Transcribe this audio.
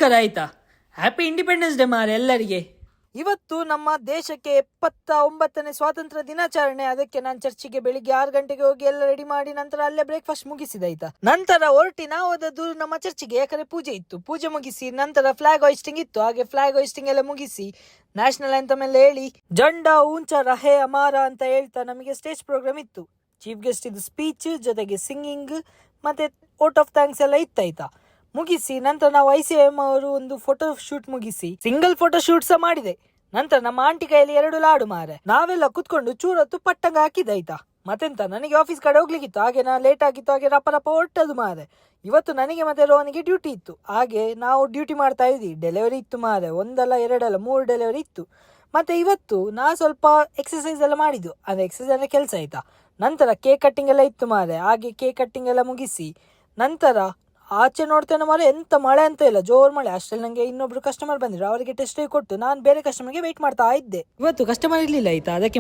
ನಮಸ್ಕಾರ ಆಯ್ತಾ. Happy independence day ಮಾರೆ ಎಲ್ಲರಿಗೆ. ಇವತ್ತು ನಮ್ಮ ದೇಶಕ್ಕೆ 79ನೇ ಸ್ವಾತಂತ್ರ್ಯ ದಿನಾಚರಣೆ. ಅದಕ್ಕೆ ನಾನು ಚರ್ಚಿಗೆ ಬೆಳಿಗ್ಗೆ 6 ಗಂಟೆಗೆ ಹೋಗಿ ಎಲ್ಲ ರೆಡಿ ಮಾಡಿ ನಂತರ ಅಲ್ಲೇ ಬ್ರೇಕ್ಫಾಸ್ಟ್ ಮುಗಿಸಿದಾಯ್ತಾ. ನಂತರ ಹೊರಟಿ ನಾವು ಹೋದದ್ದು ನಮ್ಮ ಚರ್ಚಿಗೆ, ಯಾಕಂದ್ರೆ ಪೂಜೆ ಇತ್ತು. ಪೂಜೆ ಮುಗಿಸಿ ನಂತರ ಫ್ಲಾಗ್ ಹಾಯಿಸ್ಟಿಂಗ್ ಇತ್ತು. ಹಾಗೆ ಫ್ಲಾಗ್ ಹಾಯಿಸ್ಟಿಂಗ್ ಎಲ್ಲ ಮುಗಿಸಿ ನ್ಯಾಷನಲ್ ಆಂಥಮ್ ಎಲ್ಲ ಹೇಳಿ ಜಂಡ ಊಂಚ ರಹೆ ಅಮಾರ ಅಂತ ಹೇಳ್ತಾ ನಮಗೆ ಸ್ಟೇಜ್ ಪ್ರೋಗ್ರಾಮ್ ಇತ್ತು. ಚೀಫ್ ಗೆಸ್ಟ್ ಇದು ಸ್ಪೀಚ್ ಜೊತೆಗೆ ಸಿಂಗಿಂಗ್ ಮತ್ತೆ ವೋಟ್ ಆಫ್ ಥ್ಯಾಂಕ್ಸ್ ಎಲ್ಲ ಇತ್ತಾಯ್ತಾ. ಮುಗಿಸಿ ನಂತರ ನಾವು ICM ಅವರು ಒಂದು ಫೋಟೋ ಶೂಟ್ ಮುಗಿಸಿ ಸಿಂಗಲ್ ಫೋಟೋ ಶೂಟ್ ಸಹ ಮಾಡಿದೆ. ನಂತರ ನಮ್ಮ ಆಂಟಿ ಕೈಯಲ್ಲಿ 2 ಲಾಡು ಮಾರೆ. ನಾವೆಲ್ಲ ಕುತ್ಕೊಂಡು ಚೂರತ್ತು ಪಟ್ಟಂಗ ಹಾಕಿದಾಯ್ತಾ. ಮತ್ತೆಂತ, ನನಗೆ ಆಫೀಸ್ ಕಡೆ ಹೋಗ್ಲಿಕ್ಕಿತ್ತು. ಹಾಗೆ ನಾ ಲೇಟ್ ಆಗಿತ್ತು. ಹಾಗೆ ರಪ್ಪ ಹೊಟ್ಟದು ಮಾರೆ. ಇವತ್ತು ನನಗೆ ಮತ್ತೆ ರೋಹನಿಗೆ ಡ್ಯೂಟಿ ಇತ್ತು. ಹಾಗೆ ನಾವು ಡ್ಯೂಟಿ ಮಾಡ್ತಾ ಇದ್ವಿ. ಡೆಲಿವರಿ ಇತ್ತು ಮಾರೆ, 1 ಅಲ್ಲ 2 ಅಲ್ಲ 3 ಡೆಲಿವರಿ ಇತ್ತು. ಮತ್ತೆ ಇವತ್ತು ನಾ ಸ್ವಲ್ಪ ಎಕ್ಸಸೈಸ್ ಎಲ್ಲ ಮಾಡಿದ್ದು. ಅದೇ ಎಕ್ಸಸೈಸ್ ಅಂದ್ರೆ ಕೆಲಸ ಆಯ್ತಾ. ನಂತರ ಕೇಕ್ ಕಟ್ಟಿಂಗ್ ಎಲ್ಲ ಇತ್ತು ಮಾರೆ. ಹಾಗೆ ಕೇಕ್ ಕಟ್ಟಿಂಗ್ ಎಲ್ಲ ಮುಗಿಸಿ ನಂತರ ಆಚೆ ನೋಡ್ತೇನೆ ಮಾರೆ, ಎಂತ ಮಳೆ ಅಂತ ಇಲ್ಲ, ಜೋರ್ ಮಳೆ. ಅಷ್ಟರಲ್ಲಿ ನಂಗೆ ಇನ್ನೊಬ್ರು ಕಸ್ಟಮರ್ ಬಂದಿದ್ರು. ಅವರಿಗೆ ಟೆಸ್ಟ್ ಕೊಟ್ಟು ನಾನು ಬೇರೆ ಕಸ್ಟಮರ್ಗೆ ವೇಟ್ ಮಾಡ್ತಾ ಇದ್ದೆ. ಇವತ್ತು ಕಸ್ಟಮರ್ ಇರ್ಲಿಲ್ಲ ಆಯ್ತಾ. ಅದಕ್ಕೆ